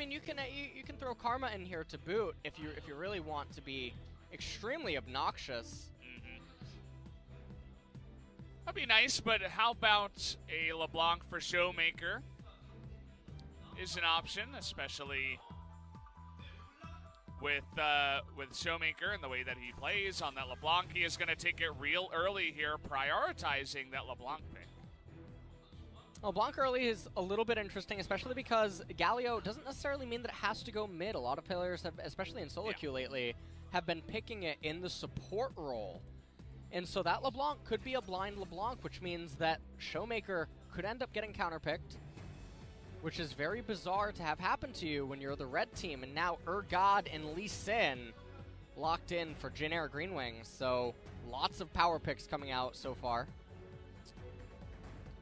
mean, you can throw Karma in here to boot if you really want to be extremely obnoxious. That'd be nice, but how about a LeBlanc for Showmaker is an option, especially with Showmaker and the way that he plays on that LeBlanc. He is going to take it real early here, prioritizing that LeBlanc pick. LeBlanc early is a little bit interesting, especially because Galio doesn't necessarily mean that it has to go mid. A lot of players have, especially in solo queue lately, have been picking it in the support role. And so that LeBlanc could be a blind LeBlanc, which means that Showmaker could end up getting counterpicked, which is very bizarre to have happen to you when you're the red team. And now Urgod and Lee Sin locked in for Gen.G GreenWings. So lots of power picks coming out so far.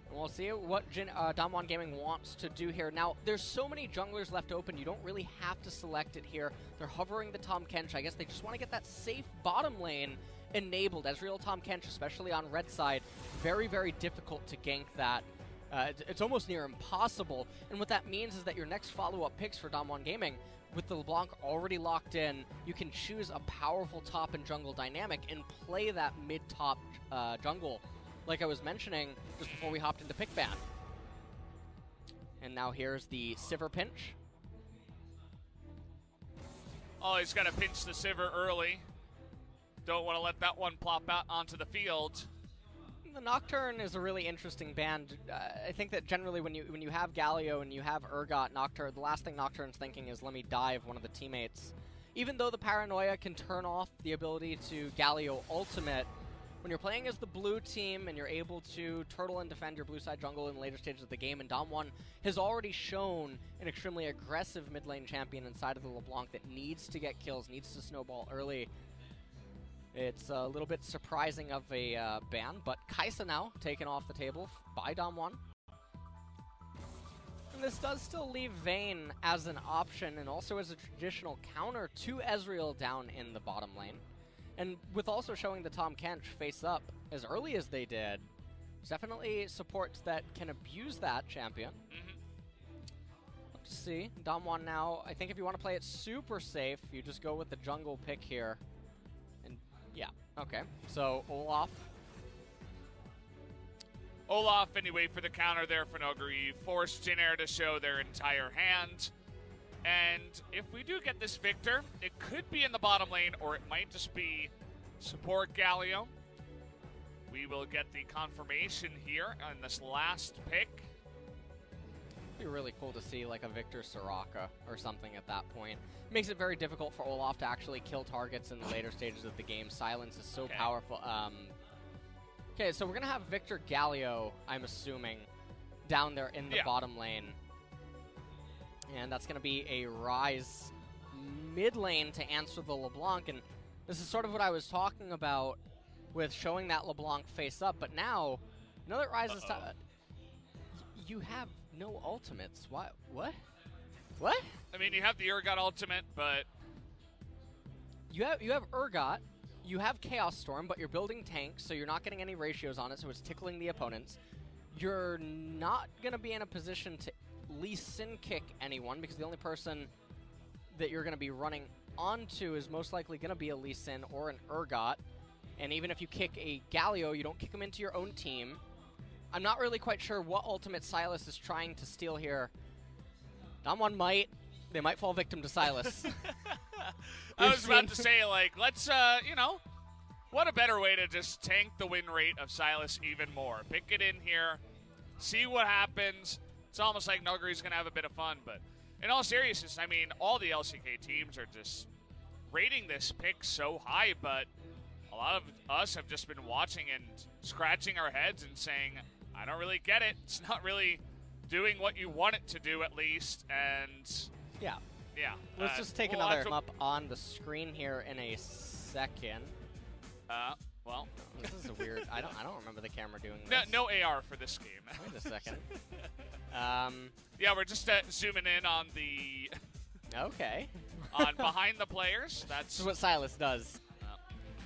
And we'll see what DAMWON Gaming wants to do here. Now, there's so many junglers left open, you don't really have to select it here. They're hovering the Tahm Kench. I guess they just want to get that safe bottom lane enabled. As real Tahm Kench, especially on red side, very, very difficult to gank that. It's almost near impossible. And what that means is that your next follow-up picks for DAMWON Gaming, with the LeBlanc already locked in, you can choose a powerful top and jungle dynamic and play that mid-top jungle, like I was mentioning just before we hopped into pick ban. And now here's the Sivir pinch. Oh, he's got to pinch the Sivir early. Don't want to let that one plop out onto the field. The Nocturne is a really interesting band. I think that generally when you have Galio and you have Urgot Nocturne, the last thing Nocturne's thinking is, let me dive one of the teammates. Even though the Paranoia can turn off the ability to Galio ultimate, when you're playing as the blue team and you're able to turtle and defend your blue side jungle in later stages of the game, and DAMWON has already shown an extremely aggressive mid lane champion inside of the LeBlanc that needs to get kills, needs to snowball early. It's a little bit surprising of a ban, but Kai'Sa now taken off the table by DAMWON. And this does still leave Vayne as an option and also as a traditional counter to Ezreal down in the bottom lane. And with also showing the Tahm Kench face up as early as they did, there's definitely supports that can abuse that champion. Let's see. DAMWON now, I think if you want to play it super safe, you just go with the jungle pick here. Yeah, okay. So, Olaf, anyway, for the counter there for Noguri, forced Gen.G to show their entire hand. And if we do get this victor, it could be in the bottom lane, or it might just be support Galio. We will get the confirmation here on this last pick. It'd be really cool to see like a Victor Soraka or something at that point. It makes it very difficult for Olaf to actually kill targets in the later stages of the game. Silence is so powerful. Okay, so we're going to have Victor Galio, I'm assuming, down there in the bottom lane. And that's going to be a Ryze mid lane to answer the LeBlanc. And this is sort of what I was talking about with showing that LeBlanc face up. But now, now that Ryze is... You have no ultimates. What? What? What? I mean, you have the Urgot ultimate, but... You have Urgot, you have Chaos Storm, but you're building tanks, so you're not getting any ratios on it, so it's tickling the opponents. You're not going to be in a position to Lee Sin kick anyone, because the only person that you're going to be running onto is most likely going to be a Lee Sin or an Urgot. And even if you kick a Galio, you don't kick them into your own team. I'm not really quite sure what ultimate Sylas is trying to steal here. DAMWON might. They might fall victim to Sylas. I was about to say, like, let's, you know, what a better way to just tank the win rate of Sylas even more. Pick it in here, see what happens. It's almost like Noguri's going to have a bit of fun, but in all seriousness, I mean, all the LCK teams are just rating this pick so high, but a lot of us have just been watching and scratching our heads and saying, I don't really get it. It's not really doing what you want it to do, at least, and... Yeah. Yeah. Let's just take another up on the screen here in a second. Well, this is a weird. I don't remember the camera doing no, this. no AR for this game. Wait a second. Yeah, we're just zooming in on the. Okay. On behind the players. That's what Sylas does.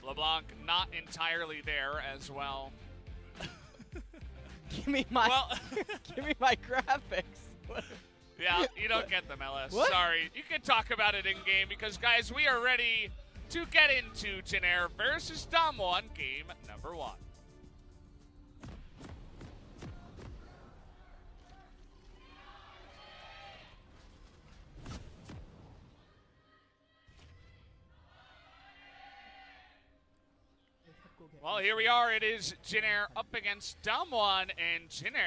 LeBlanc not entirely there as well. Give me my. Give me my graphics. Yeah, you don't get them, LS. What? Sorry. You can talk about it in-game because, guys, we are ready to get into Gen.G versus DAMWON game number 1. Well, here we are. It is Gen.G up against DWG, and Gen.G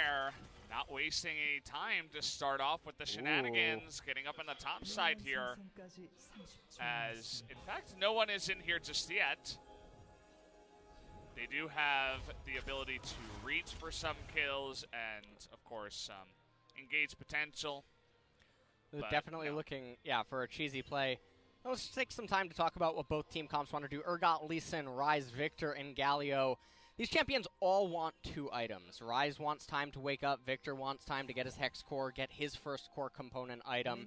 not wasting any time to start off with the shenanigans, getting up on the top side here. As, in fact, no one is in here just yet. They do have the ability to reach for some kills and, of course, engage potential. They're definitely looking, for a cheesy play. Let's take some time to talk about what both team comps want to do. Urgot, Lee Sin, Ryze, Victor, and Galio. These champions all want 2 items. Ryze wants time to wake up. Victor wants time to get his Hex Core, get his first core component item.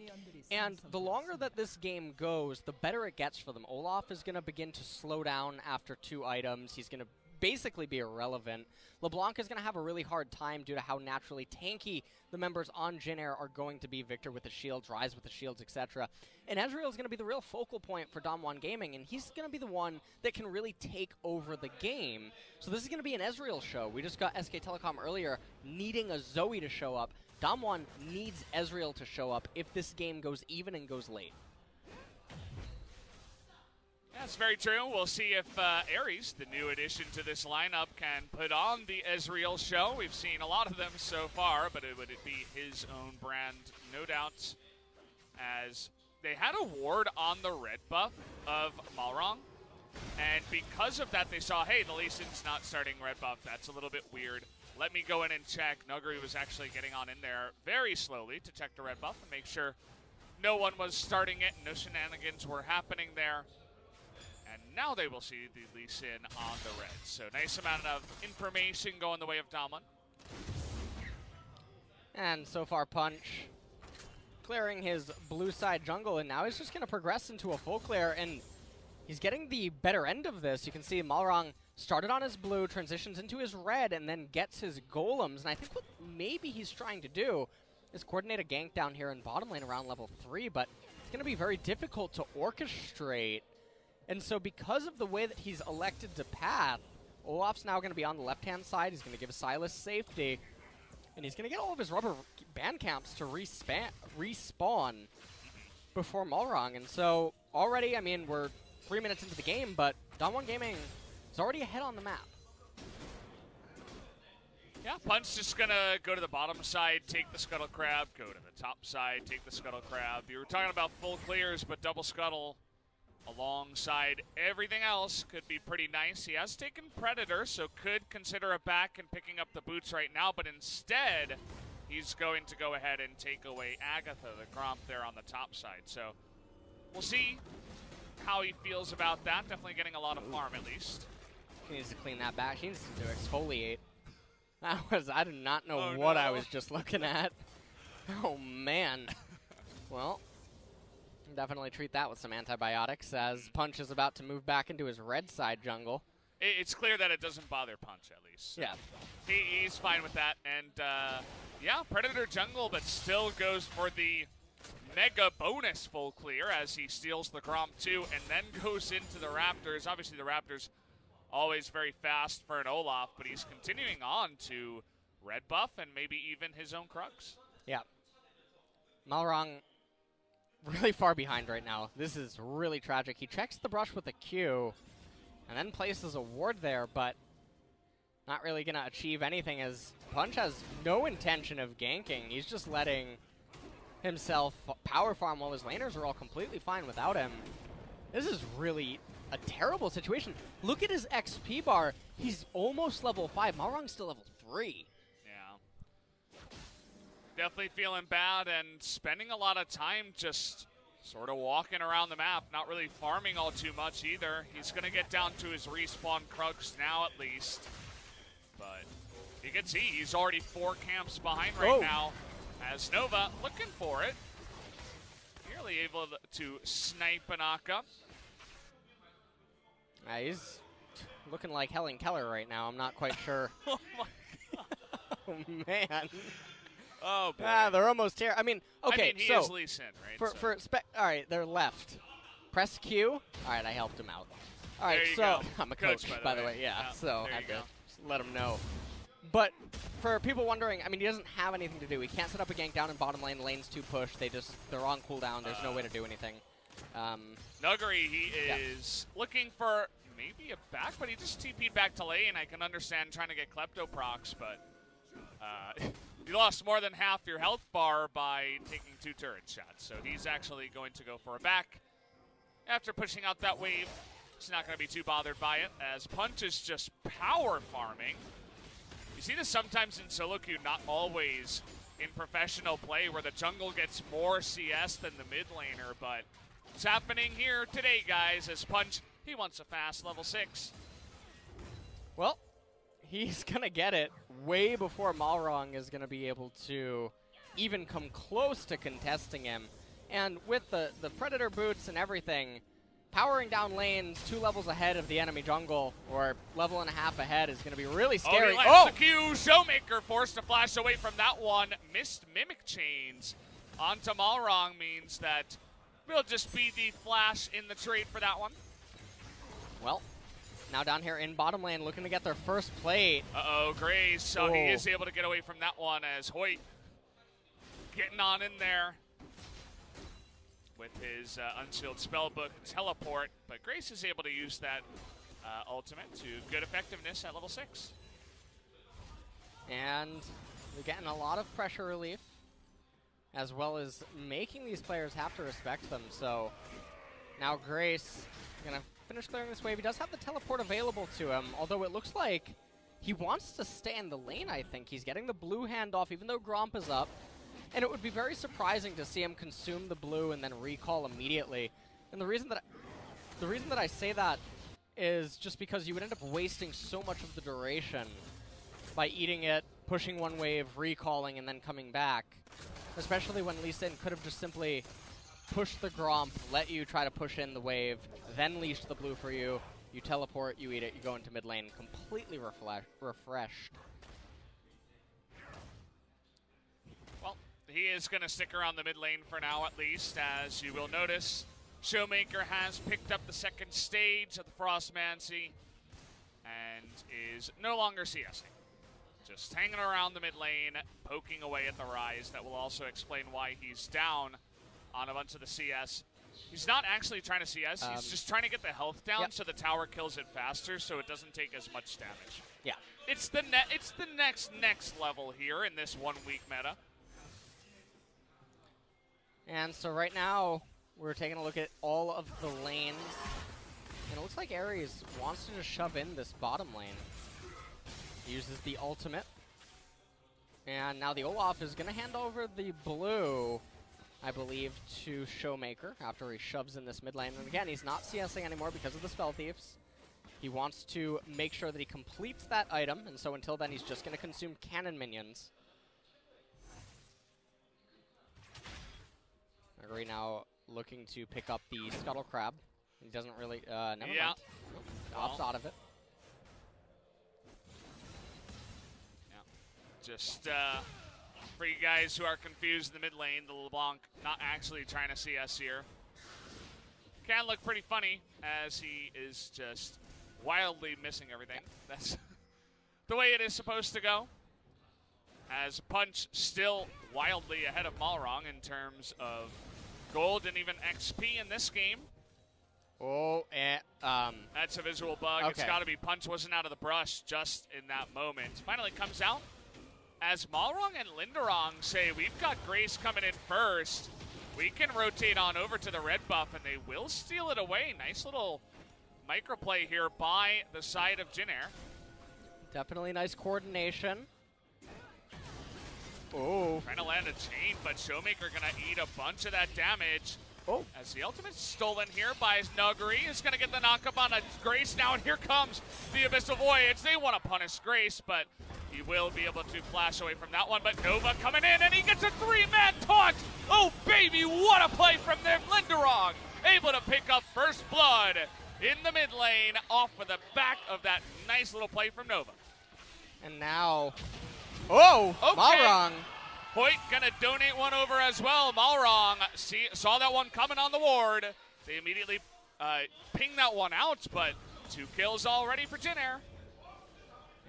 And the longer that this game goes, the better it gets for them. Olaf is going to begin to slow down after 2 items. He's going to basically be irrelevant. LeBlanc is going to have a really hard time due to how naturally tanky the members on Gen.G are going to be. Victor with the shields, Ryze with the shields, etc. And Ezreal is going to be the real focal point for DAMWON Gaming, and he's going to be the one that can really take over the game. So this is going to be an Ezreal show. We just got SK Telecom earlier needing a Zoe to show up. DAMWON needs Ezreal to show up if this game goes even and goes late. That's very true. We'll see if Ares, the new addition to this lineup, can put on the Ezreal show. We've seen a lot of them so far, but would it be his own brand? No doubt. As they had a ward on the red buff of Malrong, and because of that they saw, hey, the Lee Sin's not starting red buff. That's a little bit weird. Let me go in and check. Nuguri was actually getting on in there very slowly to check the red buff and make sure no one was starting it, no shenanigans were happening there. And now they will see the Lee Sin on the red. So nice amount of information going the way of DWG. And so far Punch clearing his blue side jungle, and now he's just going to progress into a full clear, and he's getting the better end of this. You can see Malrong started on his blue, transitions into his red, and then gets his golems. And I think what maybe he's trying to do is coordinate a gank down here in bottom lane around level 3, but it's going to be very difficult to orchestrate. And so because of the way that he's elected to path, Olaf's now going to be on the left-hand side. He's going to give Sylas safety, and he's going to get all of his rubber band camps to respawn before Malrong. And so already, I mean, we're 3 minutes into the game, but DWG Gaming is already ahead on the map. Yeah, Punch just going to go to the bottom side, take the Scuttle Crab, go to the top side, take the Scuttle Crab. You were talking about full clears, but double Scuttle alongside everything else could be pretty nice. He has taken Predator, so could consider a back and picking up the boots right now, but instead he's going to go ahead and take away Agatha, the Gromp there on the top side. So we'll see how he feels about that. Definitely getting a lot of farm at least. He needs to clean that back. He needs to exfoliate. I did not know what I was just looking at. Oh man. Well, definitely treat that with some antibiotics as Punch is about to move back into his red side jungle. It's clear that it doesn't bother Punch, at least. So yeah. He's fine with that. And, yeah, Predator jungle, but still goes for the mega bonus full clear as he steals the Gromp too and then goes into the Raptors. Obviously, the Raptors always very fast for an Olaf, but he's continuing on to red buff and maybe even his own Krugs. Yeah. Malrong really far behind right now. This is really tragic. He checks the brush with a Q and then places a ward there, but not really going to achieve anything as Punch has no intention of ganking. He's just letting himself power farm while his laners are all completely fine without him. This is really a terrible situation. Look at his XP bar. He's almost level 5. Malrong's still level 3. Definitely feeling bad and spending a lot of time just sort of walking around the map, not really farming all too much either. He's going to get down to his respawn Krugs now at least. But you can see he's already 4 camps behind right now as Nova looking for it. Nearly able to snipe Anaka. He's looking like Helen Keller right now. I'm not quite sure. Oh my God. Oh man. Oh, boy. They're almost here. I mean, okay, he so is Lee Sin, right? all right, they're left. Press Q. All right, I helped him out. All right, so go. I'm a coach, by the way. Yeah, so I had to just let him know. But for people wondering, I mean, he doesn't have anything to do. He can't set up a gank down in bottom lane. Lane's too pushed. They're on cooldown. There's no way to do anything. Nuguri, he is looking for maybe a back, but he just TP'd back to lane. I can understand trying to get Klepto procs, but you lost more than half your health bar by taking 2 turret shots. So he's actually going to go for a back. After pushing out that wave, he's not going to be too bothered by it, as Punch is just power farming. You see this sometimes in solo queue, not always in professional play, where the jungle gets more CS than the mid laner, but it's happening here today, guys, as Punch, he wants a fast level 6. Well, he's going to get it way before Malrong is going to be able to even come close to contesting him. And with the Predator boots and everything, powering down lanes 2 levels ahead of the enemy jungle, or level and a half ahead, is going to be really scary. He lands the Q. Showmaker forced to flash away from that one. Missed Mimic Chains onto Malrong means that will just be the flash in the trade for that one. Well, now down here in bottom lane, looking to get their first plate. Uh-oh, Grace. So he is able to get away from that one, as Hoyt getting on in there with his Unsealed Spellbook teleport, but Grace is able to use that ultimate to good effectiveness at level 6. And they're getting a lot of pressure relief, as well as making these players have to respect them. So now Grace is going to finish clearing this wave. He does have the teleport available to him, although it looks like he wants to stay in the lane, I think. He's getting the blue handoff, even though Gromp is up. And it would be very surprising to see him consume the blue and then recall immediately. And the reason that I say that is just because you would end up wasting so much of the duration by eating it, pushing one wave, recalling, and then coming back. Especially when Lee Sin could have just simply pushed the Gromp, let you try to push in the wave, then leashed the blue for you. You teleport, you eat it, you go into mid lane completely refreshed. He is going to stick around the mid lane for now, at least, as you will notice. Showmaker has picked up the second stage of the Frostmancy and is no longer CSing. Just hanging around the mid lane, poking away at the Rise. That will also explain why he's down on a bunch of the CS. He's not actually trying to CS, he's just trying to get the health down so the tower kills it faster so it doesn't take as much damage. Yeah. It's the next level here in this 1 week meta. And so right now, we're taking a look at all of the lanes. And it looks like Ares wants to just shove in this bottom lane. He uses the ultimate. And now the Olaf is going to hand over the blue, I believe, to Showmaker after he shoves in this mid lane. And again, he's not CSing anymore because of the Spell Thieves. He wants to make sure that he completes that item. And so until then, he's just going to consume cannon minions. Nuguri now looking to pick up the Scuttle Crab. He doesn't really, never mind. Opts out of it. Yeah. Just for you guys who are confused in the mid lane, the LeBlanc not actually trying to CS here. Can look pretty funny as he is just wildly missing everything. That's the way it is supposed to go. As Punch still wildly ahead of Malrong in terms of gold and even XP in this game. That's a visual bug. Okay. It's got to be Punch wasn't out of the brush just in that moment. Finally comes out as Malrong and Linderong say, we've got Grace coming in first. We can rotate on over to the red buff, and they will steal it away. Nice little microplay here by the side of Jinair. Definitely nice coordination. Oh. Trying to land a chain, but Showmaker gonna eat a bunch of that damage. Oh. As the ultimate's stolen here by Nuguri, is gonna get the knockup on a Grace now, and here comes the Abyssal Voyage. They want to punish Grace, but he will be able to flash away from that one. But Nova coming in, and he gets a 3-man taunt. Oh baby, what a play from them. Linderong able to pick up first blood in the mid lane off of the back of that nice little play from Nova. And now, Malrong Hoyt gonna donate one over as well. Malrong saw that one coming on the ward. They immediately pinged that one out, but 2 kills already for Gen.G.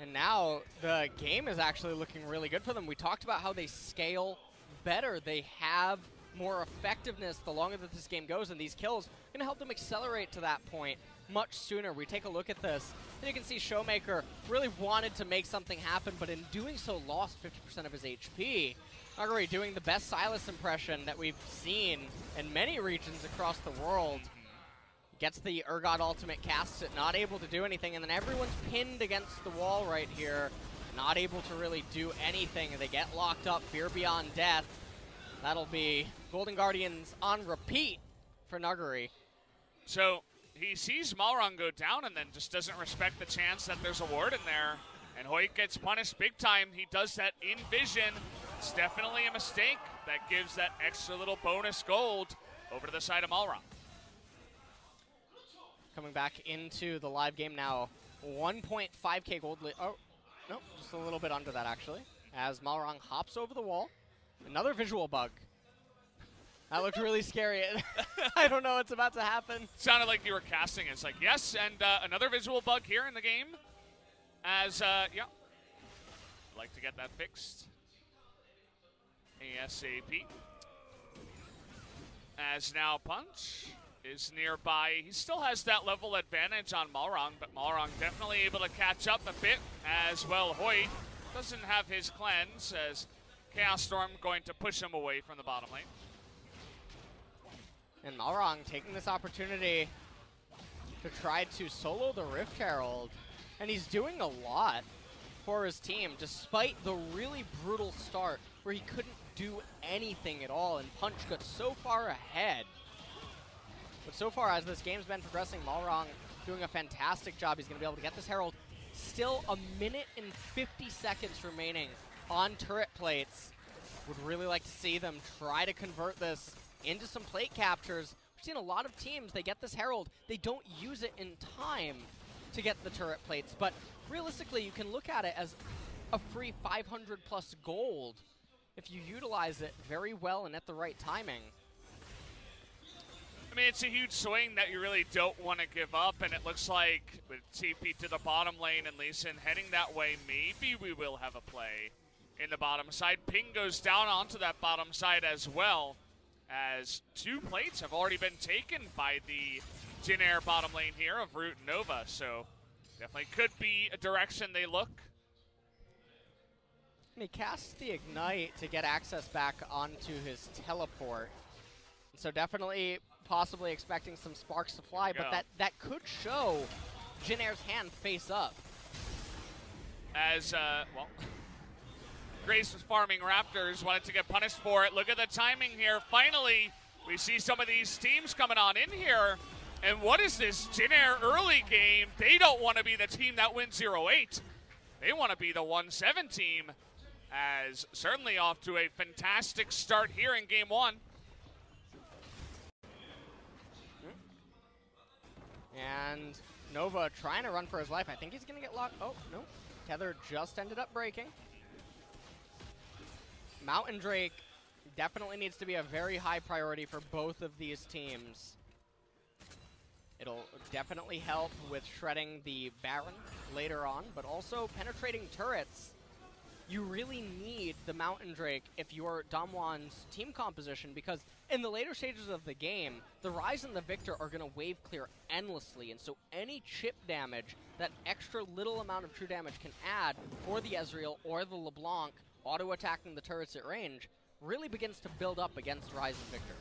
And now the game is actually looking really good for them. We talked about how they scale better. They have more effectiveness the longer that this game goes, and these kills are going to help them accelerate to that point much sooner. We take a look at this, and you can see Showmaker really wanted to make something happen, but in doing so lost 50% of his HP. Nuguri doing the best Sylas impression that we've seen in many regions across the world. Gets the Urgot ultimate, casts it, not able to do anything, and then everyone's pinned against the wall right here, not able to really do anything. They get locked up, Fear Beyond Death. That'll be Golden Guardians on repeat for Nuguri. So he sees Malrong go down and then just doesn't respect the chance that there's a ward in there, and Hoyt gets punished big time. He does that in vision. It's definitely a mistake. That gives that extra little bonus gold over to the side of Malrong. Coming back into the live game now, 1.5k gold lead. Oh, no, just a little bit under that actually. As Malrong hops over the wall. Another visual bug. That looked really scary. I don't know what's about to happen. Sounded like you were casting. It's like, yes, and another visual bug here in the game. As, yeah, I'd like to get that fixed ASAP. As now Punch is nearby. He still has that level advantage on Malrong, but Malrong definitely able to catch up a bit as well. Hoyt doesn't have his cleanse as Chaos Storm going to push him away from the bottom lane. And Malrong taking this opportunity to try to solo the Rift Herald. And he's doing a lot for his team, despite the really brutal start where he couldn't do anything at all, and Punch got so far ahead. But so far, as this game's been progressing, Malrong doing a fantastic job. He's going to be able to get this Herald. Still a minute and 50 seconds remaining on turret plates. Would really like to see them try to convert this into some plate captures. We've seen a lot of teams, they get this Herald, they don't use it in time to get the turret plates. But realistically, you can look at it as a free 500 plus gold if you utilize it very well and at the right timing. I mean, it's a huge swing that you really don't want to give up, and it looks like with TP to the bottom lane and Lee Sin heading that way, maybe we will have a play in the bottom side. Ping goes down onto that bottom side as well, as 2 plates have already been taken by the Gen.G bottom lane here of Root and Nova, so definitely could be a direction they look. And he casts the Ignite to get access back onto his teleport. So definitely possibly expecting some sparks to fly, but that could show Gen.G's hand face up. As, well, Grace was farming Raptors, wanted to get punished for it. Look at the timing here. Finally, we see some of these teams coming on in here. And what is this Gen.G early game? They don't want to be the team that wins 0-8. They want to be the 1-7 team, as certainly off to a fantastic start here in game 1. And Nova trying to run for his life. I think he's going to get locked. Oh, no. Tether just ended up breaking. Mountain Drake definitely needs to be a very high priority for both of these teams. It'll definitely help with shredding the Baron later on, but also penetrating turrets. You really need the Mountain Drake if you're DAMWON's team composition, because in the later stages of the game, the Ryze and the Victor are going to wave clear endlessly, and so any chip damage, that extra little amount of true damage can add for the Ezreal or the LeBlanc auto-attacking the turrets at range, really begins to build up against Ryze and Victor.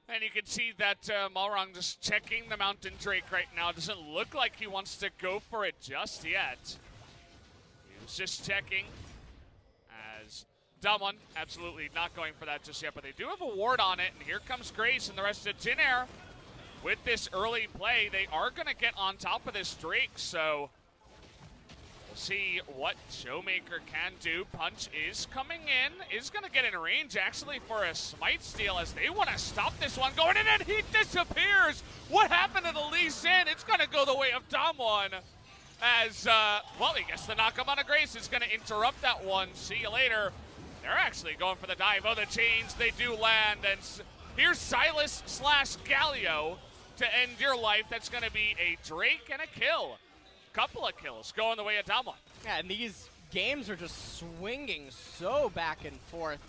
And you can see that Malrong just checking the Mountain Drake right now. Doesn't look like he wants to go for it just yet. Just checking, as DWG absolutely not going for that just yet, but they do have a ward on it, and here comes Grace and the rest of Gen.G. With this early play, they are going to get on top of this Drake, so we'll see what Showmaker can do. Punch is coming in, is going to get in range actually for a smite steal, as they want to stop this one going in, and he disappears! What happened to the Lee Sin? It's going to go the way of DWG. As, well, I guess the knockup on a Grace is going to interrupt that one. See you later. They're actually going for the dive. Oh, the chains, they do land. And here's Silas / Galio to end your life. That's going to be a Drake and a kill. Couple of kills going the way of DAMWON. Yeah, and these games are just swinging so back and forth.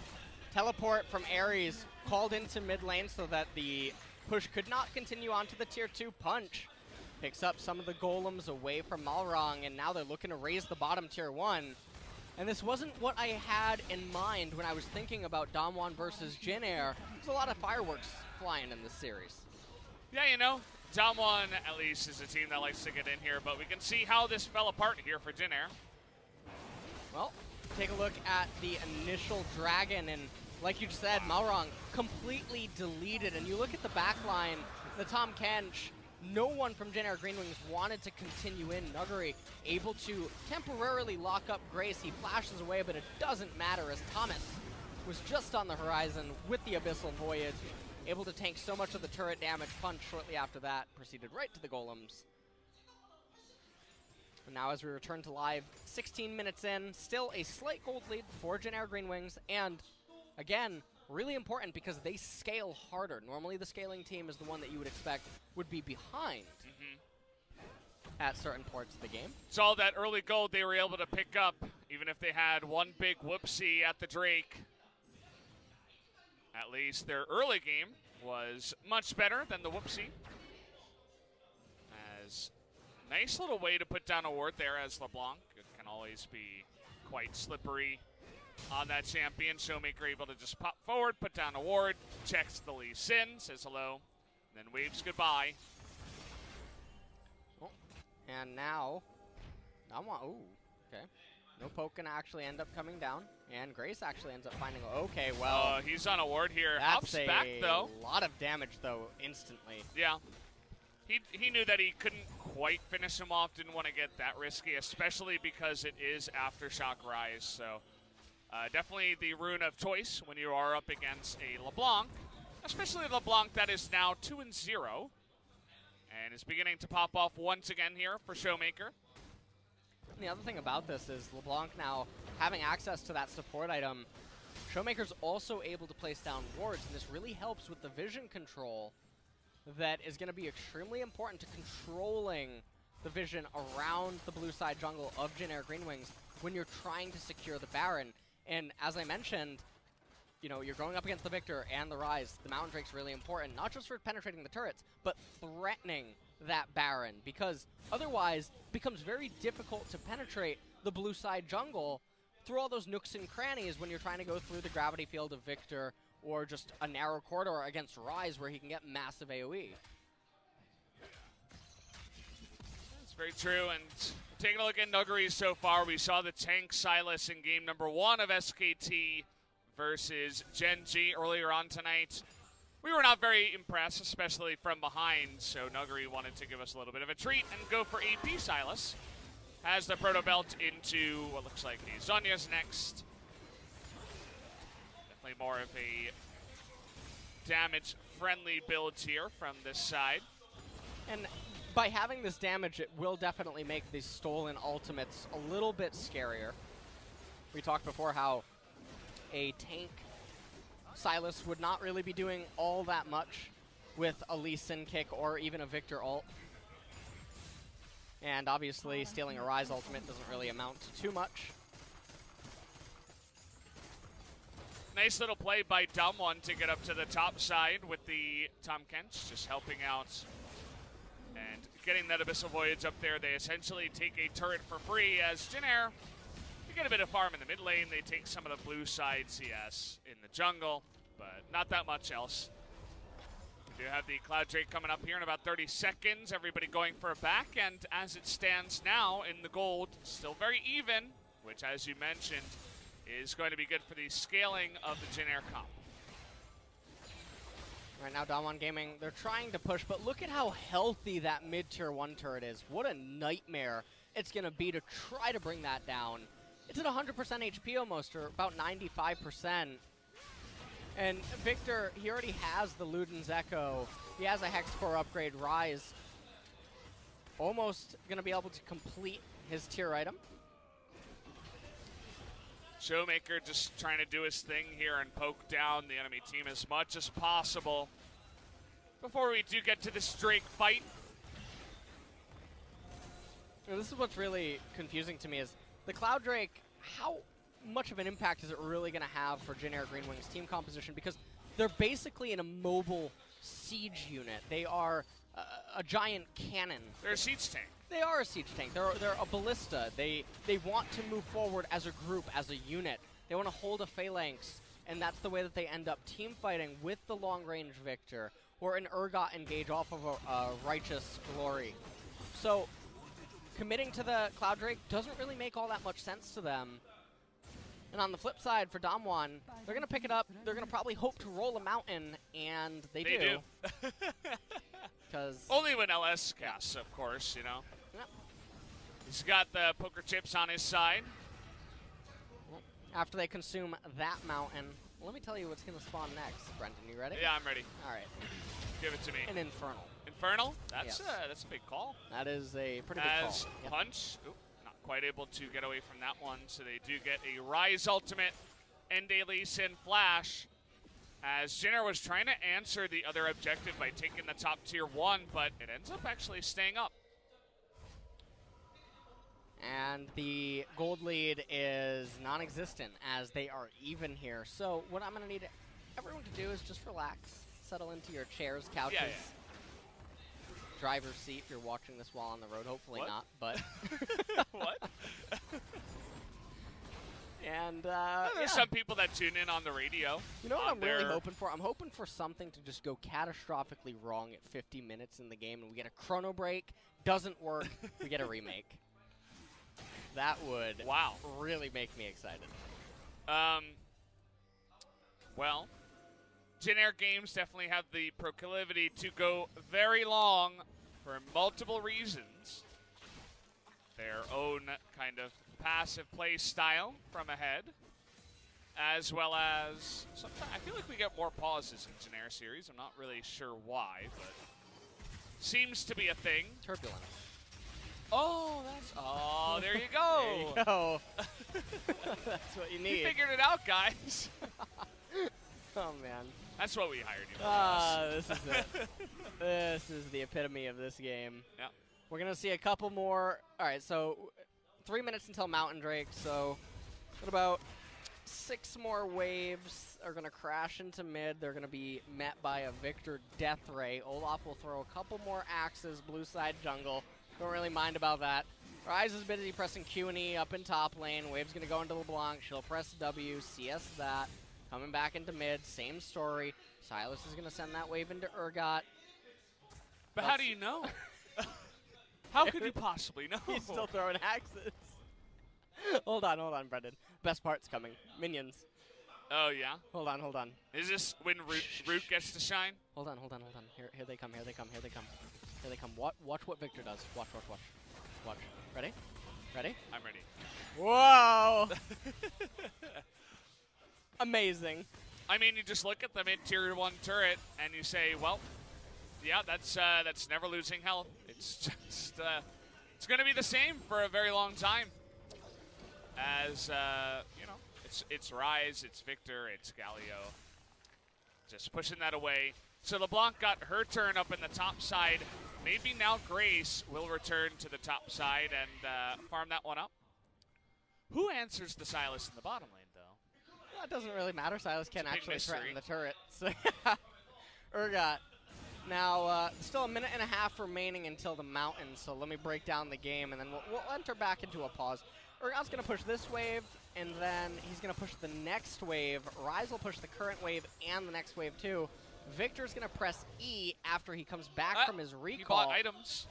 Teleport from Ares called into mid lane so that the push could not continue onto the tier 2 punch. Picks up some of the golems away from Malrong, and now they're looking to raise the bottom tier 1. And this wasn't what I had in mind when I was thinking about DAMWON versus Jin Air. There's a lot of fireworks flying in this series. Yeah, you know, DAMWON at least is a team that likes to get in here, but we can see how this fell apart here for Jin Air. Well, take a look at the initial dragon, and like you just said, Malrong completely deleted. And you look at the back line, the Tom Kench, no one from Gen.G GreenWings wanted to continue in. Nuguri able to temporarily lock up Grace. He flashes away, but it doesn't matter as Thomas was just on the horizon with the Abyssal Voyage, able to tank so much of the turret damage. Punch shortly after that, proceeded right to the golems. And now as we return to live, 16 minutes in, still a slight gold lead for Gen.G GreenWings, and again, really important because they scale harder. Normally the scaling team is the one that you would expect would be behind at certain parts of the game. It's all that early gold they were able to pick up, even if they had one big whoopsie at the Drake. At least their early game was much better than the whoopsie. As nice little way to put down a ward there as LeBlanc. It can always be quite slippery on that champion. Showmaker able to just pop forward, put down a ward, checks the Lee Sin, says hello, then waves goodbye. Oh, and now, ooh, okay. No poke can actually end up coming down, and Grace actually ends up finding, okay, well. He's on a ward here. That's Hops back, though. A lot of damage, though, instantly. Yeah. He knew that he couldn't quite finish him off, didn't want to get that risky, especially because it is Aftershock Rise, so. Definitely the rune of choice when you are up against a LeBlanc, especially LeBlanc that is now 2-0, and is beginning to pop off once again here for Showmaker. And the other thing about this is LeBlanc now having access to that support item. Showmaker's also able to place down wards, and this really helps with the vision control that is going to be extremely important to controlling the vision around the blue side jungle of Gen.G GreenWings when you're trying to secure the Baron. And as I mentioned, you know, you're going up against the Victor and the Rise. The Mountain Drake's really important, not just for penetrating the turrets, but threatening that Baron, because otherwise it becomes very difficult to penetrate the blue side jungle through all those nooks and crannies when you're trying to go through the gravity field of Victor or just a narrow corridor against Rise where he can get massive AoE. That's very true, and taking a look at Nuguri so far, we saw the tank Silas in game number 1 of SKT versus Gen.G earlier on tonight. We were not very impressed, especially from behind, so Nuguri wanted to give us a little bit of a treat and go for AP Silas. Has the Proto Belt into what looks like the Zhonya's next. Definitely more of a damage-friendly build here from this side. And by having this damage, it will definitely make these stolen ultimates a little bit scarier. We talked before how a tank Silas would not really be doing all that much with a Lee Sin kick or even a Victor ult. And obviously stealing a Rise ultimate doesn't really amount to too much. Nice little play by DWG to get up to the top side with the Tom Kench, just helping out and getting that Abyssal Voyage up there. They essentially take a turret for free as Jin Air. You get a bit of farm in the mid lane. They take some of the blue side CS in the jungle, but not that much else. We do have the Cloud Drake coming up here in about 30 seconds. Everybody going for a back, and as it stands now in the gold, still very even, which, as you mentioned, is going to be good for the scaling of the Jin Air comp. Right now, DWG Gaming, they're trying to push, but look at how healthy that mid-tier 1 turret is. What a nightmare it's going to be to try to bring that down. It's at 100% HP almost, or about 95%. And Victor, he already has the Luden's Echo. He has a Hex Core upgrade Rise. almost going to be able to complete his tier item. Showmaker just trying to do his thing here and poke down the enemy team as much as possible before we do get to this Drake fight. This is what's really confusing to me is the Cloud Drake, how much of an impact is it really going to have for Gen.G GreenWings team composition? Because they're basically in a mobile siege unit. They are a giant cannon. They're a siege tank. They are a siege tank. They're a ballista. They want to move forward as a group, as a unit. They want to hold a phalanx, and that's the way that they end up team fighting with the long-range Victor or an Urgot engage off of a Righteous Glory. So committing to the Cloud Drake doesn't really make all that much sense to them. And on the flip side, for DAMWON, they're going to pick it up. They're going to probably hope to roll a mountain, and they do. Only when LS casts, of course, you know. Yep. He's got the poker chips on his side. After they consume that mountain, let me tell you what's going to spawn next. Brendan, you ready? Yeah, I'm ready. All right. Give it to me. An Infernal. Infernal? That's, yes. That's a big call. That is a pretty big call. Yep. Punch. Oop, not quite able to get away from that one, so they do get a Rise ultimate and a Lee Sin flash. As Jenner was trying to answer the other objective by taking the top tier 1, but it ends up actually staying up. And the gold lead is non-existent as they are even here. So what I'm going to need everyone to do is just relax, settle into your chairs, couches, driver's seat if you're watching this while on the road. Hopefully not, but... What? And there's some people that tune in on the radio. You know what I'm really hoping for? I'm hoping for something to just go catastrophically wrong at 50 minutes in the game, and we get a chrono break, doesn't work, we get a remake. That would really make me excited. Well, Gen.G games definitely have the proclivity to go very long for multiple reasons. Their own kind of passive play style from ahead, as well as sometimes I feel like we get more pauses in Gen.G series. I'm not really sure why, but seems to be a thing. Turbulence. Oh, there you go. There you go. That's what you need. You figured it out, guys. Oh man. That's what we hired you for. This is it. This is the epitome of this game. Yeah. We're gonna see a couple more. All right, so 3 minutes until Mountain Drake. So what about 6 more waves are gonna crash into mid. They're gonna be met by a Victor Death Ray. Olaf will throw a couple more axes. Blue side jungle. Don't really mind about that. Rise is busy pressing Q and E up in top lane. Wave's gonna go into LeBlanc. She'll press W. CS that. Coming back into mid. Same story. Silas is gonna send that wave into Urgot. But how do you know? How could you possibly know? He's still throwing axes. Hold on, Brendan. Best part's coming. Minions. Oh, yeah? Hold on. Is this when Root gets to shine? Hold on. Here they come. Watch what Victor does. Watch. Ready? I'm ready. Whoa! Amazing. I mean, you just look at the mid-tier 1 turret and you say, well, yeah, that's never losing health. It's just it's going to be the same for a very long time. As you know, it's Rise, it's Victor, it's Galio, just pushing that away. So LeBlanc got her turn up in the top side. Maybe now Grace will return to the top side and farm that one up. Who answers the Silas in the bottom lane, though? Well, it doesn't really matter. Silas can't actually threaten the turret. So Urgot. Now, still a minute and a half remaining until the mountain, so let me break down the game, and then we'll enter back into a pause. Urgot's going to push this wave, and then he's going to push the next wave. Rise will push the current wave and the next wave, too. Victor's going to press E after he comes back from his recall. He bought items.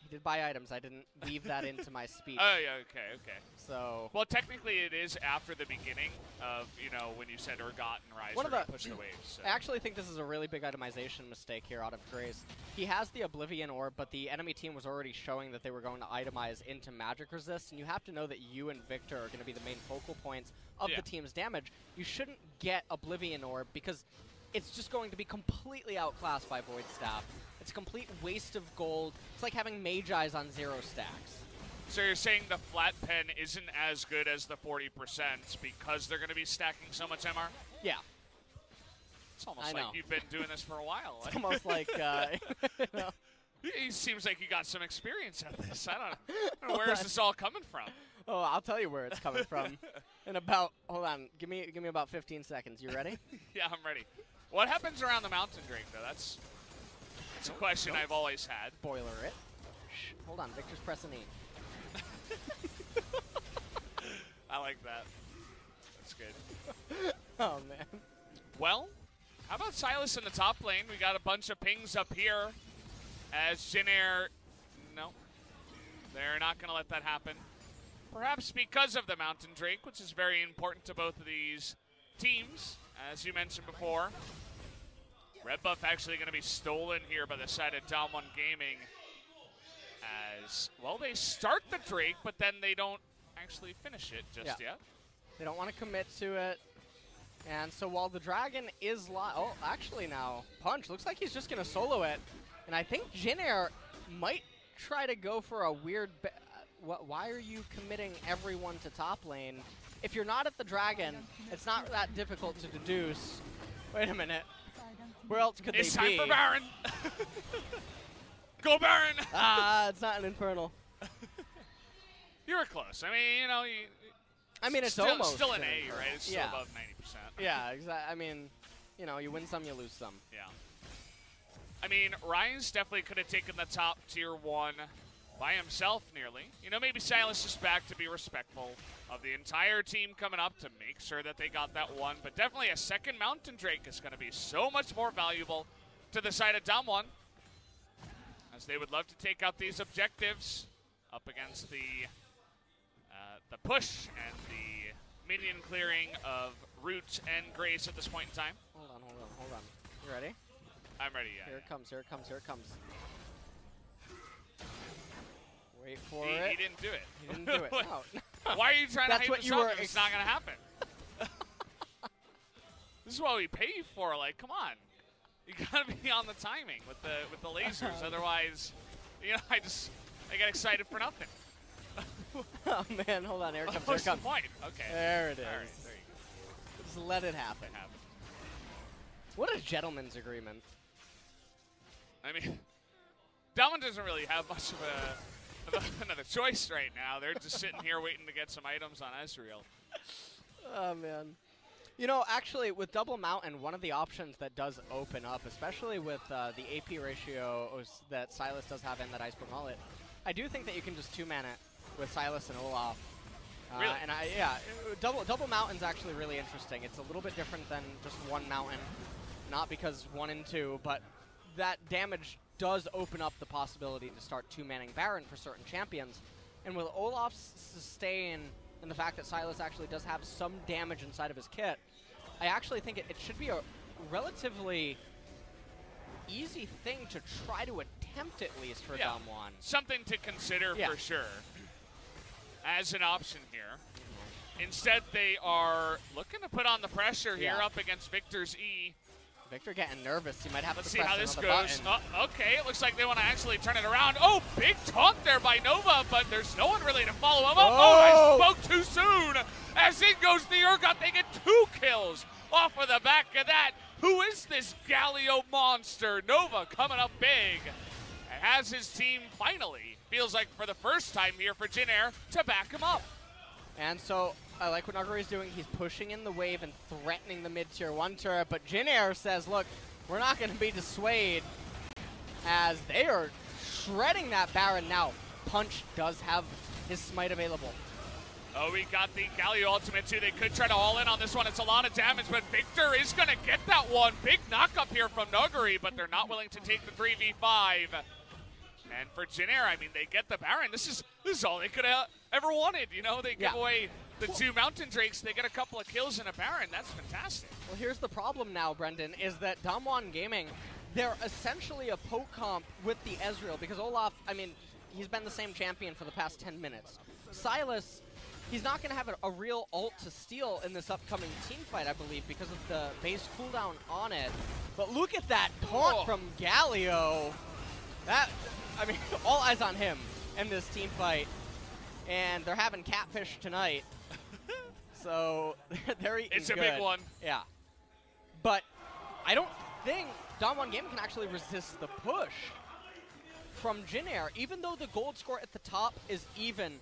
He did buy items. I didn't weave that into my speech. Oh, yeah, okay. So. Well, technically it is after the beginning of, you know, when you said Urgot and Rise were going to push the waves. So. I actually think this is a really big itemization mistake here out of Grace. He has the Oblivion Orb, but the enemy team was already showing that they were going to itemize into magic resist, and you have to know that you and Victor are going to be the main focal points of the team's damage. You shouldn't get Oblivion Orb because it's just going to be completely outclassed by Void Staff. It's a complete waste of gold. It's like having Mage Eyes on 0 stacks. So you're saying the flat pen isn't as good as the 40% because they're going to be stacking so much MR? Yeah. It's almost like you've been doing this for a while. It's almost like, you know. He seems like you got some experience at this. I don't know where is this all coming from? Oh, I'll tell you where it's coming from. In about, hold on, give me about 15 seconds. You ready? Yeah, I'm ready. What happens around the mountain drake, though? That's a question I've always had. Boiler it. Shh, hold on, Victor's pressing E. I like that. That's good. Oh, man. Well, how about Sylas in the top lane? We got a bunch of pings up here as Jin.G, no, they're not going to let that happen. Perhaps because of the Mountain Drake, which is very important to both of these teams, as you mentioned before. Red buff actually going to be stolen here by the side of DAMWON Gaming. As, well, they start the Drake, but then they don't actually finish it just yet. They don't want to commit to it. And so while the Dragon is oh, actually now, Punch, looks like he's just going to solo it. And I think Jin.G might try to go for a weird... why are you committing everyone to top lane? If you're not at the Dragon, it's not that difficult to deduce. Wait a minute. Where else could they be? It's time for Baron! Go Baron! Ah, it's not an Infernal. You were close. I mean, you know... I mean, it's still, almost still an A, right? It's still above 90%. Yeah, exactly. I mean, you know, you win some, you lose some. Yeah. I mean, Ryan's definitely could have taken the top tier 1 by himself nearly. You know, maybe Sylas is back to be respectful of the entire team coming up to make sure that they got that one. But definitely a second Mountain Drake is going to be so much more valuable to the side of DAMWON, as they would love to take out these objectives up against the push and the minion clearing of Root and Grace at this point in time. Hold on. You ready? I'm ready, yeah. Here it comes. Wait for it. He didn't do it. He didn't do it. No. Why are you trying to hype this up if it's not going to happen? This is what we pay you for. Like, come on. You got to be on the timing with the lasers. Otherwise, you know, I get excited for nothing. Oh, man. Hold on. Here it comes. What's the point? Okay. There it is. All right, there you go. Just let it happen. What a gentleman's agreement. I mean, DWG doesn't really have much of another choice right now. They're just sitting here waiting to get some items on Ezreal. Oh, man. You know, actually, with Double Mountain, one of the options that does open up, especially with the AP ratio that Sylas does have in that Iceberg Mullet, I do think that you can just two-man it with Sylas and Olaf. Really? And Double Mountain's actually really interesting. It's a little bit different than just one mountain, not because 1 and 2, but that damage does open up the possibility to start two-manning Baron for certain champions. And with Olaf's sustain and the fact that Sylas actually does have some damage inside of his kit, I actually think it should be a relatively easy thing to try to attempt at least for DAMWON. Something to consider for sure as an option here. Instead, they are looking to put on the pressure here up against Victor's E. Victor getting nervous. He might have Let's to see how this goes. Okay, it looks like they want to actually turn it around. Oh, big taunt there by Nova, but there's no one really to follow him up. Oh, I spoke too soon. As in goes the Urgot. They get 2 kills off of the back of that. Who is this Galio monster? Nova coming up big. And has his team finally, feels like for the first time here for Jin.G to back him up. And so I like what Nuguri is doing. He's pushing in the wave and threatening the mid-tier 1 turret, but Jin.G says, look, we're not going to be dissuaded, as they are shredding that Baron now. Punch does have his smite available. Oh, we got the Galio ultimate too. They could try to all in on this one. It's a lot of damage, but Victor is going to get that one. Big knock up here from Nuguri, but they're not willing to take the 3v5. And for Jin.G, I mean, they get the Baron. This is all they could have ever wanted. You know, they give away the 2 Mountain Drakes. They get a couple of kills and a Baron. That's fantastic. Well, here's the problem now, Brendan, is that DWG Gaming, they're essentially a poke comp with the Ezreal, because Olaf, I mean, he's been the same champion for the past 10 minutes. Sylas, he's not going to have a real ult to steal in this upcoming team fight, I believe, because of the base cooldown on it. But look at that taunt from Galio. That, I mean, all eyes on him in this team fight. And they're having catfish tonight. So they're eating It's a good. big one. Yeah. But I don't think DAMWON Gaming can actually resist the push from Jin-Air. Even though the gold score at the top is even,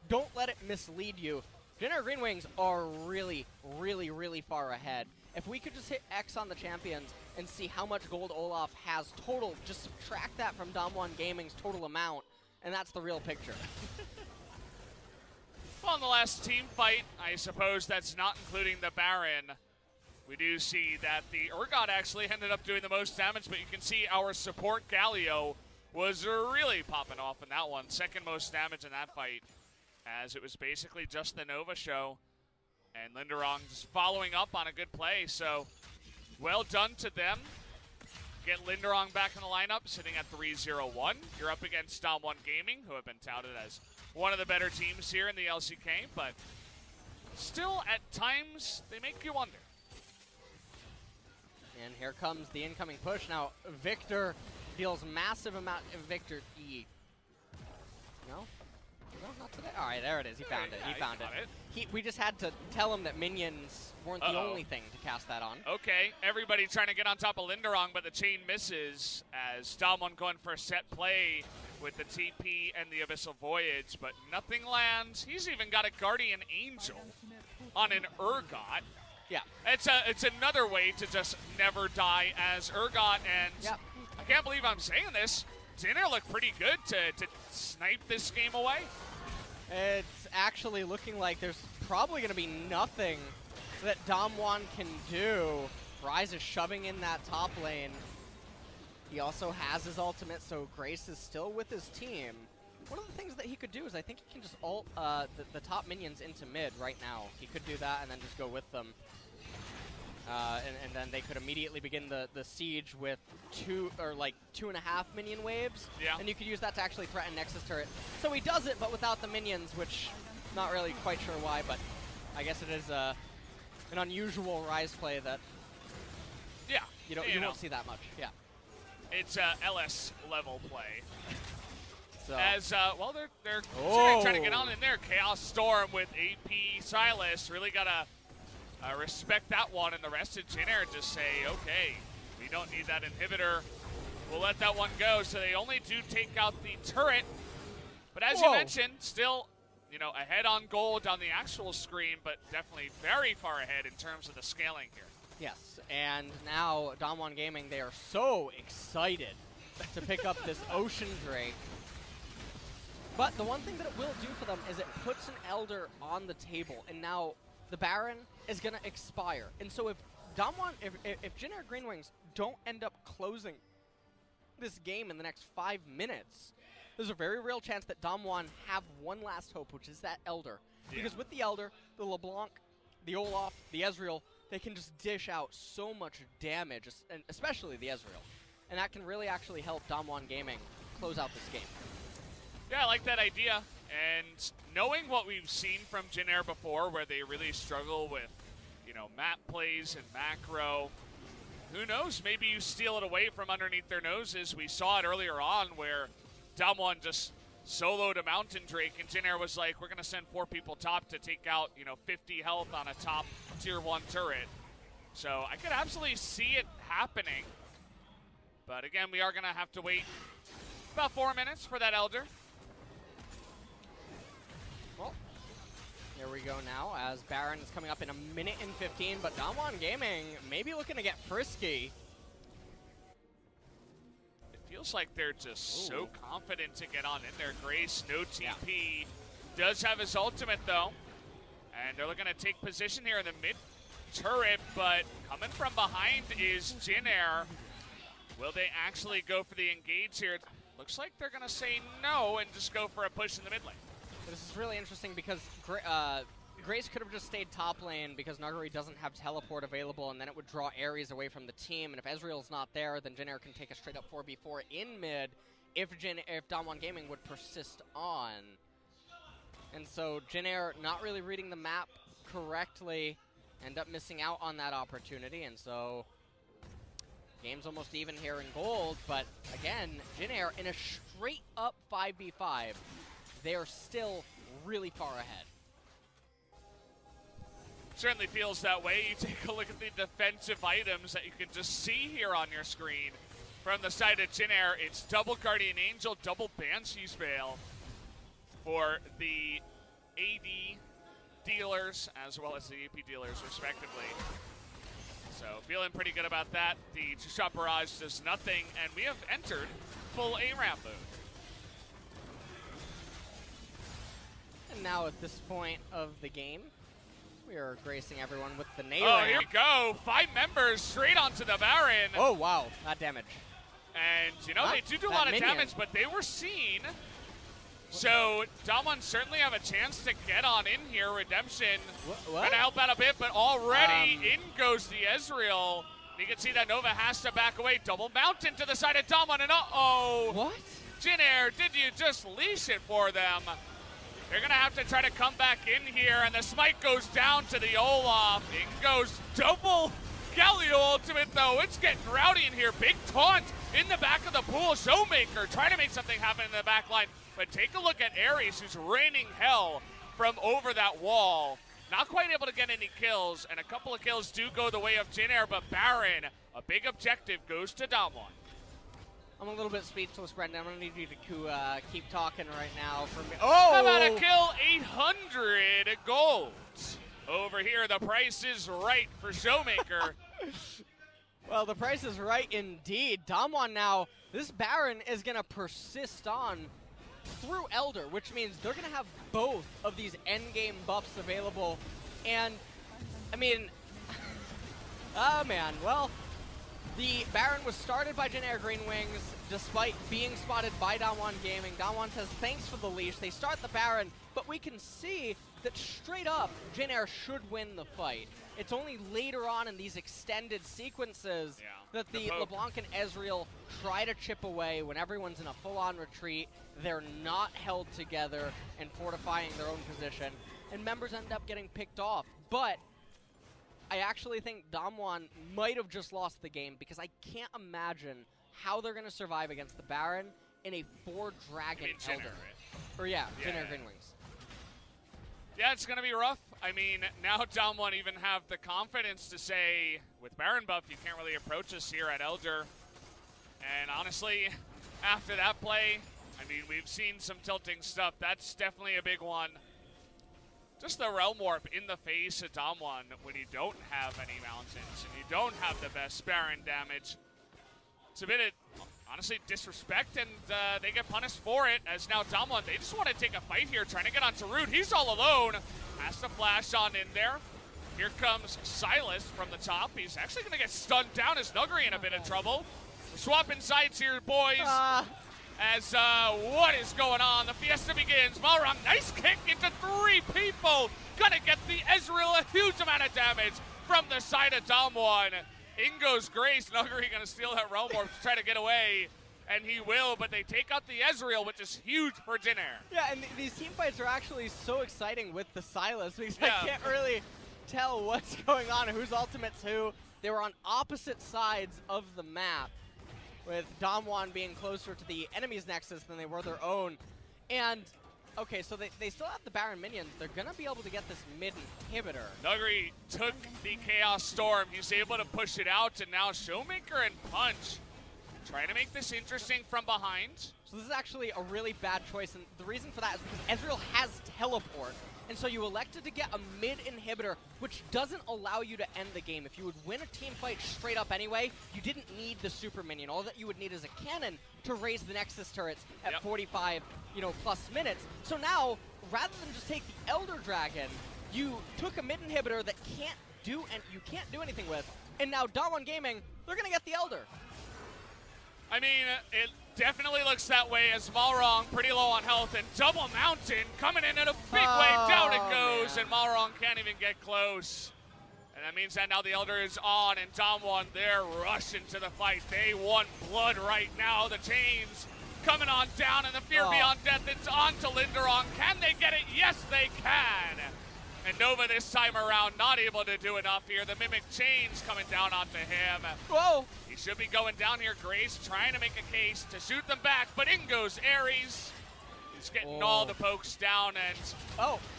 don't let it mislead you. Jin-Air GreenWings are really, really, really far ahead. If we could just hit X on the champions and see how much gold Olaf has total, just subtract that from DAMWON Gaming's total amount, and that's the real picture. Well, in the last team fight, I suppose that's not including the Baron. We do see that the Urgot actually ended up doing the most damage, but you can see our support Galio was really popping off in that one. Second most damage in that fight, as it was basically just the Nova show. And Linderong just following up on a good play, so well done to them. Get Linderong back in the lineup, sitting at 3-0-1. You're up against DAMWON Gaming, who have been touted as one of the better teams here in the LCK, but still at times they make you wonder. And here comes the incoming push. Now, Victor deals massive amount of Victor E. No? No, not today. All right, there it is. He found it. Yeah, He found it. We just had to tell him that minions weren't the only thing to cast that on. Okay, everybody trying to get on top of Linderong, but the chain misses as DAMWON going for a set play with the TP and the Abyssal Voyage, but nothing lands. He's even got a Guardian Angel on an Urgot. Yeah. It's another way to just never die as Urgot, and yep. I can't believe I'm saying this. Dinner looked pretty good to snipe this game away. It's actually looking like there's probably going to be nothing that DAMWON can do. Ryze is shoving in that top lane. He also has his ultimate, so Grace is still with his team. One of the things that he could do is I think he can just ult the top minions into mid right now. He could do that and then just go with them. And then they could immediately begin the siege with 2.5 minion waves. Yeah. And you could use that to actually threaten Nexus turret. So he does it, but without the minions, which not really quite sure why, but I guess it is an unusual Ryze play that you won't see that much. Yeah. It's a LS level play. So. As well, they're trying to get on in there. Chaos Storm with AP Silas really gotta respect that one, and the rest of Jin-Air just say, okay, we don't need that inhibitor. We'll let that one go. So they only do take out the turret, but as you mentioned, still, ahead on gold on the actual screen, but definitely very far ahead in terms of the scaling here. Yes, and now DAMWON Gaming, they are so excited to pick up this Ocean Drake. But the one thing that it will do for them is it puts an Elder on the table, and now the Baron is going to expire. And so if Jin-Air GreenWings don't end up closing this game in the next 5 minutes, there's a very real chance that DAMWON have one last hope, which is that Elder. Yeah. Because with the Elder, the LeBlanc, the Olaf, the Ezreal, they can just dish out so much damage, and especially the Ezreal. And that can really actually help DAMWON Gaming close out this game. Yeah, I like that idea. And knowing what we've seen from Jin-Air before, where they really struggle with, map plays and macro, who knows? Maybe you steal it away from underneath their noses. We saw it earlier on where DAMWON just soloed a Mountain Drake, and Jin-Air was like, we're going to send 4 people top to take out, 50 health on a top tier 1 turret. So I could absolutely see it happening. But again, we are going to have to wait about 4 minutes for that Elder. Well, here we go now as Baron is coming up in 1 minute and 15, but DAMWON Gaming maybe looking to get frisky. It feels like they're just so confident to get on in there. Grace, no TP. Yeah. Does have his ultimate, though. And they're looking to take position here in the mid turret, but coming from behind is Jin-Air. Will they actually go for the engage here? It looks like they're going to say no and just go for a push in the mid lane. This is really interesting because Grace could have just stayed top lane because Nuguri doesn't have teleport available, and then it would draw Ares away from the team. And if Ezreal's not there, then Jin-Air can take a straight up 4v4 in mid if DAMWON Gaming would persist on. And so Jin not really reading the map correctly, end up missing out on that opportunity, and so game's almost even here in gold, but again, Jin in a straight up 5v5, they're still really far ahead. Certainly feels that way. You take a look at the defensive items that you can just see here on your screen. From the side of Jin, it's double Guardian Angel, double Banshee's Veil for the AD dealers as well as the AP dealers respectively. So feeling pretty good about that. The two-shot barrage does nothing, and we have entered full ARAM mode. And now at this point of the game, we are gracing everyone with the nail. Oh, here we go. 5 members straight onto the Baron. Oh, wow. That damage. And, you know, they do a lot of damage, but they were seen. So DWG certainly have a chance to get on in here. Redemption going to help out a bit, but already in goes the Ezreal. You can see that Nova has to back away. Double mountain to the side of DWG, and uh-oh. What? Jin, did you just leash it for them? They're going to have to try to come back in here, and the smite goes down to the Olaf. In goes double Galio ultimate, though. It's getting rowdy in here. Big taunt in the back of the pool. Showmaker trying to make something happen in the back line. But take a look at Ares, who's raining hell from over that wall. Not quite able to get any kills, and a couple of kills do go the way of Jin, but Baron, a big objective, goes to DWG. I'm a little bit speechless, Brendan. I'm going to need you to keep talking right now for me. Oh! How about a kill? 800 gold. Over here, the price is right for Showmaker. Well, the price is right indeed. DWG now, this Baron is going to persist on through Elder, which means they're going to have both of these endgame buffs available. And, I mean, oh man, well, the Baron was started by Gen.G GreenWings despite being spotted by DAMWON Gaming. DAMWON says thanks for the leash. They start the Baron, but we can see that straight up Gen.G should win the fight. It's only later on in these extended sequences that the LeBlanc and Ezreal try to chip away when everyone's in a full-on retreat. They're not held together and fortifying their own position, and members end up getting picked off. But I actually think DAMWON might have just lost the game because I can't imagine how they're going to survive against the Baron in a 4-Dragon Elder. Or Gen.G GreenWings. Yeah, it's going to be rough. I mean, now DWG even have the confidence to say, with Baron buff, you can't really approach us here at Elder. And honestly, after that play, I mean, we've seen some tilting stuff. That's definitely a big one. Just the Realm Warp in the face of DWG when you don't have any mountains and you don't have the best Baron damage. It's a bit of, honestly, disrespect, and they get punished for it, as now DWG, they just want to take a fight here, trying to get onto Root. He's all alone. Has to flash on in there. Here comes Silas from the top. He's actually going to get stunned down as Nuguri in a bit of trouble. Swapping sides here, boys. As what is going on? The fiesta begins. Malrang, nice kick into 3 people. Gonna get the Ezreal a huge amount of damage from the side of DWG. In goes Grace. Nuguri gonna steal that Realm Warp to try to get away. And he will, but they take out the Ezreal, which is huge for Jin.G. Yeah, and these team fights are actually so exciting with the Silas because I can't really tell what's going on, whose ultimate's who. They were on opposite sides of the map, with DAMWON being closer to the enemy's nexus than they were their own. And, okay, so they still have the Baron minions. They're going to be able to get this mid inhibitor. Nuguri took the Chaos Storm. He's able to push it out, and now Showmaker and Punch trying to make this interesting from behind. So this is actually a really bad choice, and the reason for that is because Ezreal has teleport. And so you elected to get a mid inhibitor, which doesn't allow you to end the game. If you would win a team fight straight up anyway, you didn't need the super minion. All that you would need is a cannon to raise the Nexus turrets at 45, plus minutes. So now, rather than just take the Elder Dragon, you took a mid inhibitor that you can't do anything with. And now DWG Gaming, they're gonna get the Elder. I mean, it definitely looks that way as Malrang pretty low on health, and Double Mountain coming in a big way. Down it goes, and Malrang can't even get close. And that means that now the Elder is on, and DWG, they're rushing to the fight. They want blood right now. The chains coming on down, and the Fear Beyond Death, it's on to Linderong. Can they get it? Yes, they can. And Nova this time around not able to do enough here. The Mimic Chains coming down onto him. Whoa. He should be going down here. Grace trying to make a case to shoot them back, but in goes Ares. He's getting all the pokes down, and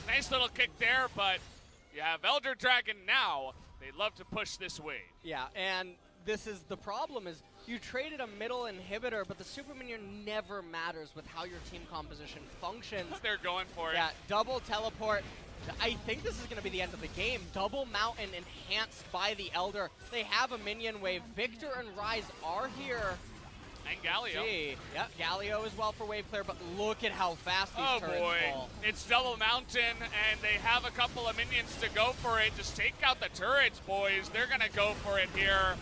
nice little kick there, but you have Elder Dragon now. They'd love to push this wave. Yeah, and this is the problem is you traded a middle inhibitor, but the super minion never matters with how your team composition functions. They're going for it. Yeah, double teleport. I think this is going to be the end of the game. Double mountain enhanced by the Elder. They have a minion wave. Victor and Ryze are here. And Galio. Yep, Galio as well for wave clear, but look at how fast these turrets fall. It's double mountain, and they have a couple of minions to go for it. Just take out the turrets, boys. They're going to go for it here.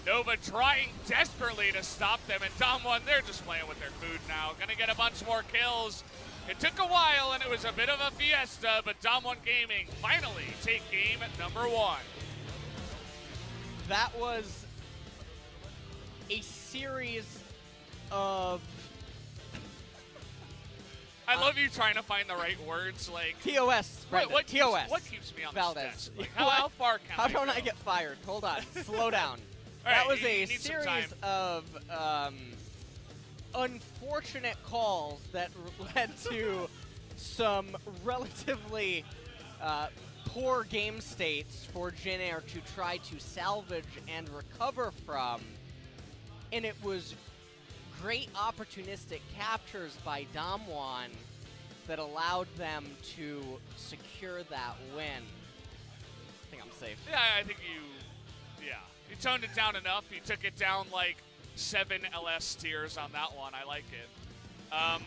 Nova trying desperately to stop them, and DAMWON, they're just playing with their food now. Going to get a bunch more kills. It took a while, and it was a bit of a fiesta, but DAMWON Gaming finally take game number 1. That was a series of... I love you trying to find the right words, like... TOS, right? What TOS. What keeps me on Valdez. this desk? Like, how far can How don't I get fired? Hold on. Slow down. That was a series of unfortunate calls that led to some relatively poor game states for Gen.G to try to salvage and recover from. And it was great opportunistic captures by DAMWON that allowed them to secure that win. I think I'm safe. Yeah, I think you toned it down enough. You took it down like 7 LS tiers on that one. I like it.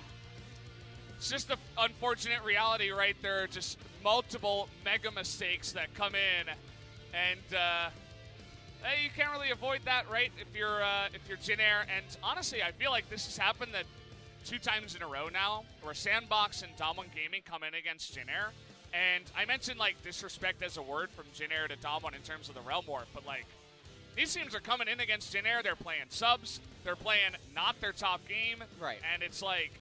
It's just the unfortunate reality, right? There are just multiple mega mistakes that come in, and you can't really avoid that, right? If you're Gen.G, and honestly, I feel like this has happened 2 times in a row now, where Sandbox and DWG Gaming come in against Gen.G. And I mentioned like disrespect as a word from Gen.G to DWG in terms of the Realm Warp, but like these teams are coming in against Gen.G. They're playing subs. They're playing not their top game. Right. And it's like